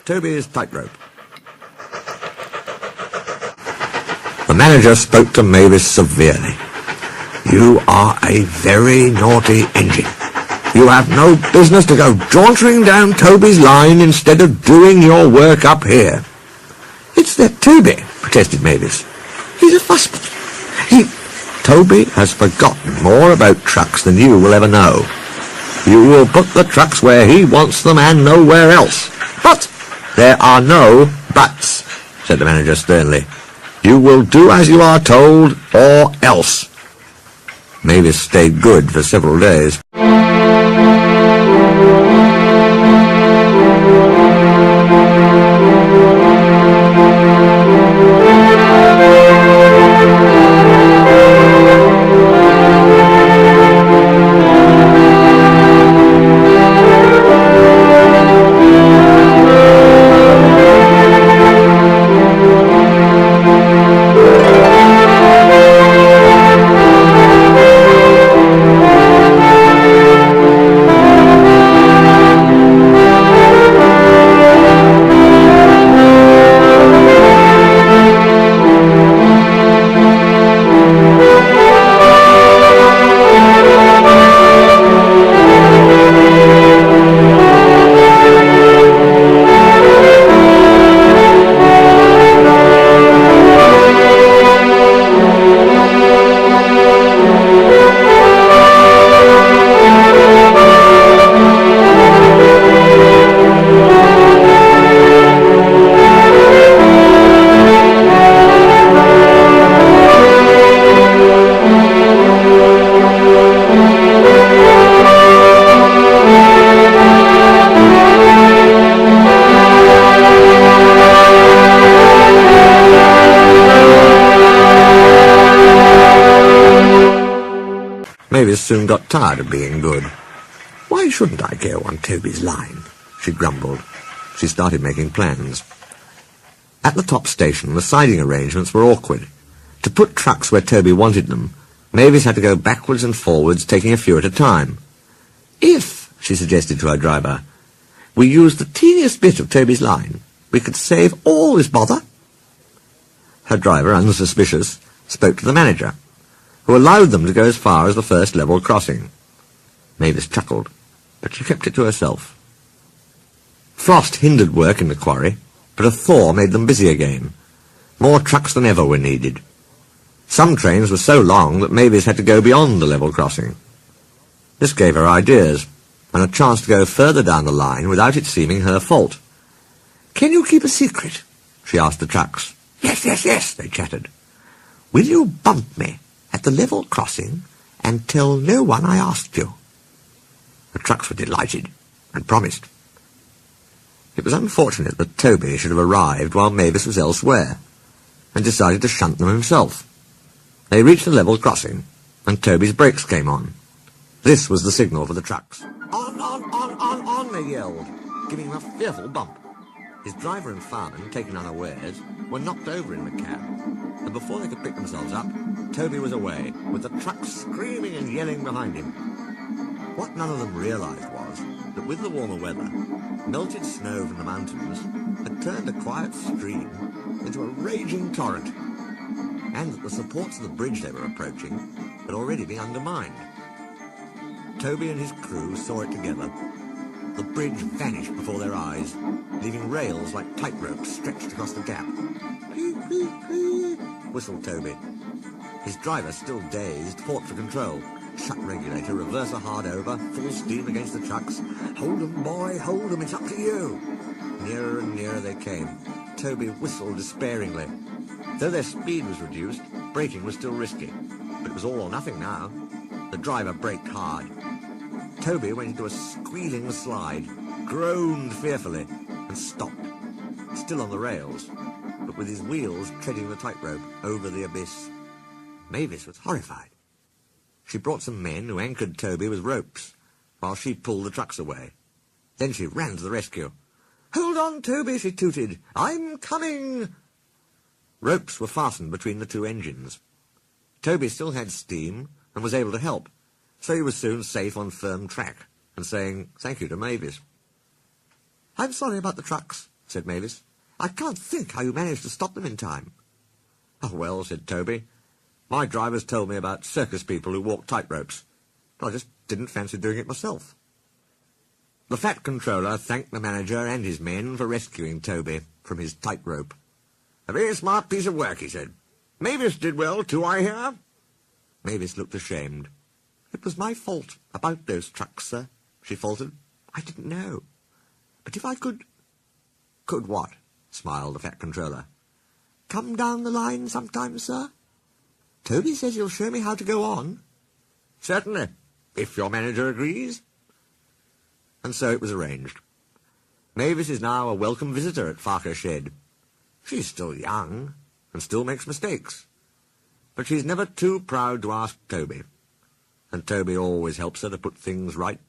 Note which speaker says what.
Speaker 1: Toby's Tightrope. The manager spoke to Mavis severely. "You are a very naughty engine. You have no business to go jauntering down Toby's line instead of doing your work up here." "It's that Toby," protested Mavis. "He's a fussman. Toby has forgotten more about trucks than you will ever know. You will put the trucks where he wants them and nowhere else." "But there are no buts," said the manager sternly. "You will do as you are told, or else." Mavis stayed good for several days. Mavis soon got tired of being good. "Why shouldn't I go on Toby's line?" she grumbled. She started making plans. At the top station, the siding arrangements were awkward. To put trucks where Toby wanted them, Mavis had to go backwards and forwards, taking a few at a time. "If," she suggested to her driver, "we used the teeniest bit of Toby's line, we could save all this bother." Her driver, unsuspicious, spoke to the manager, who allowed them to go as far as the first level crossing. Mavis chuckled, but she kept it to herself. Frost hindered work in the quarry, but a thaw made them busy again. More trucks than ever were needed. Some trains were so long that Mavis had to go beyond the level crossing. This gave her ideas, and a chance to go further down the line without it seeming her fault. "Can you keep a secret?" she asked the trucks. Yes, they chattered. "Will you bump me at the level crossing and tell no one I asked you?" The trucks were delighted and promised. It was unfortunate that Toby should have arrived while Mavis was elsewhere, and decided to shunt them himself. They reached the level crossing, and Toby's brakes came on. This was the signal for the trucks. On, they yelled, giving him a fearful bump. His driver and fireman, taken unawares, were knocked over in the cab, and before they could pick themselves up, Toby was away, with the trucks screaming and yelling behind him. What none of them realized was that with the warmer weather, melted snow from the mountains had turned a quiet stream into a raging torrent, and that the supports of the bridge they were approaching had already been undermined. Toby and his crew saw it together. The bridge vanished before their eyes, leaving rails like tightrope stretched across the gap. "Beep, beep, beep," whistled Toby. His driver, still dazed, fought for control. Shut regulator, reverser hard over, full steam against the trucks. "Hold 'em, boy, hold 'em, it's up to you." Nearer and nearer they came. Toby whistled despairingly. Though their speed was reduced, braking was still risky. But it was all or nothing now. The driver braked hard. Toby went into a squealing slide, groaned fearfully, and stopped, still on the rails, but with his wheels treading the tightrope over the abyss. Mavis was horrified. She brought some men who anchored Toby with ropes, while she pulled the trucks away. Then she ran to the rescue. "Hold on, Toby," she tooted. "I'm coming." Ropes were fastened between the two engines. Toby still had steam and was able to help, so he was soon safe on firm track, and saying thank you to Mavis. "I'm sorry about the trucks," said Mavis. "I can't think how you managed to stop them in time." "Oh, well," said Toby, "my drivers told me about circus people who walk tightropes, but I just didn't fancy doing it myself." The Fat Controller thanked the manager and his men for rescuing Toby from his tightrope. "A very smart piece of work," he said. "Mavis did well, too, I hear." Mavis looked ashamed. "It was my fault about those trucks, sir," she faltered. "I didn't know. But if I could—" "Could what?" smiled the Fat Controller. "Come down the line sometime, sir. Toby says he'll show me how to go on." "Certainly, if your manager agrees." And so it was arranged. Mavis is now a welcome visitor at Farker Shed. She's still young, and still makes mistakes. But she's never too proud to ask Toby. And Toby always helps her to put things right.